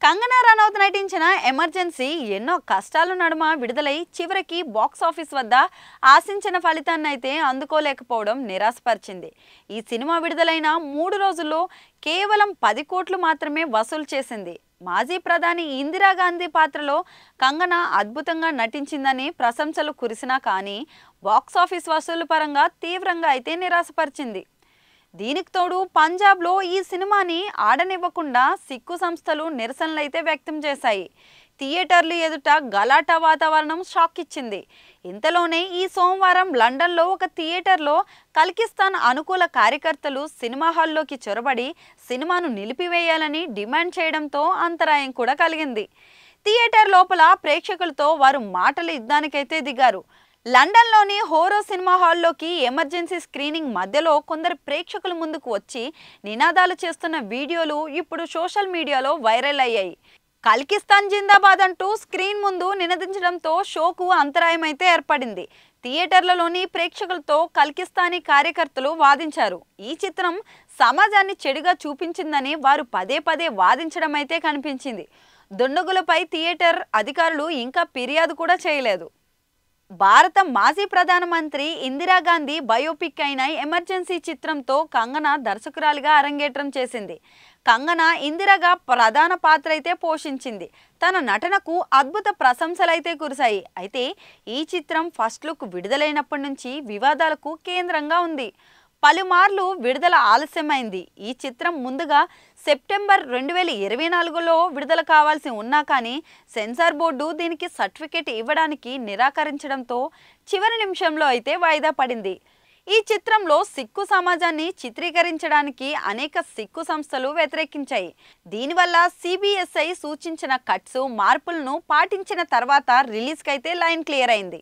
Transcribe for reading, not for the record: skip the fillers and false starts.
కంగనా రనౌత్ నటించిన ఎమర్జెన్సీ ఎన్నో కష్టాల నడుమ విడుదలై చివరికి బాక్స్ ఆఫీస్ వద్ద ఆశించిన ఫలితాన్ని అయితే అందుకోలేకపోవడం నిరాశపరిచింది. ఈ సినిమా విడుదలైన 3 రోజుల్లో కేవలం 10 కోట్లు మాత్రమే వసూలు చేసింది. మాజీ ప్రధాని ఇందిరాగాంధీ పాత్రలో కంగనా అద్భుతంగా నటించిందని ప్రశంసలు కురిసినా కానీ బాక్స్ ఆఫీస్ వసూలు పరంగా తీవ్రంగా అయితే నిరాశపరిచింది. దీనికి తోడు పంజాబ్లో ఈ సినిమాని ఆడనివ్వకుండా సిక్కు సంస్థలు నిరసనలైతే వ్యక్తం చేశాయి. థియేటర్లు ఎదుట గలాటా వాతావరణం షాక్ ఇచ్చింది. ఇంతలోనే ఈ సోమవారం లండన్లో ఒక థియేటర్లో ఖలిస్తాన్ అనుకూల కార్యకర్తలు సినిమా హాల్లోకి చొరబడి సినిమాను నిలిపివేయాలని డిమాండ్ చేయడంతో అంతరాయం కూడా కలిగింది. థియేటర్ లోపల ప్రేక్షకులతో వారు మాటల యుద్ధానికైతే దిగారు. లండన్లోని హోరో సినిమా హాల్లోకి ఎమర్జెన్సీ స్క్రీనింగ్ మధ్యలో కొందరు ప్రేక్షకుల ముందుకు వచ్చి నినాదాలు చేస్తున్న వీడియోలు ఇప్పుడు సోషల్ మీడియాలో వైరల్ అయ్యాయి. ఖలిస్తాన్ జిందాబాద్ అంటూ స్క్రీన్ ముందు నినదించడంతో షోకు అంతరాయం అయితే ఏర్పడింది. థియేటర్లలోని ప్రేక్షకులతో ఖలిస్తానీ కార్యకర్తలు వాదించారు. ఈ చిత్రం సమాజాన్ని చెడుగా చూపించిందని వారు పదే పదే వాదించడం అయితే కనిపించింది. దుండగులపై థియేటర్ అధికారులు ఇంకా ఫిర్యాదు కూడా చేయలేదు. భారత మాజీ ప్రధానమంత్రి ఇందిరాగాంధీ బయోపిక్ అయిన ఎమర్జెన్సీ చిత్రంతో కంగనా దర్శకురాలిగా అరంగేట్రం చేసింది. కంగనా ఇందిరగా ప్రధాన పాత్ర అయితే పోషించింది. తన నటనకు అద్భుత ప్రశంసలైతే కురిశాయి. అయితే ఈ చిత్రం ఫస్ట్ లుక్ విడుదలైనప్పటి నుంచి వివాదాలకు కేంద్రంగా ఉంది. పలుమార్లు విడుదల ఆలస్యమైంది. ఈ చిత్రం ముందుగా సెప్టెంబర్ 2024లో విడుదల కావాల్సి ఉన్నా కానీ సెన్సార్ బోర్డు దీనికి సర్టిఫికేట్ ఇవ్వడానికి నిరాకరించడంతో చివరి నిమిషంలో అయితే వాయిదా పడింది. ఈ చిత్రంలో సిక్కు సమాజాన్ని చిత్రీకరించడానికి అనేక సిక్కు సంస్థలు వ్యతిరేకించాయి. దీనివల్ల CBSI సూచించిన కట్స్ మార్పులను పాటించిన తర్వాత రిలీజ్కైతే లైన్ క్లియర్ అయింది.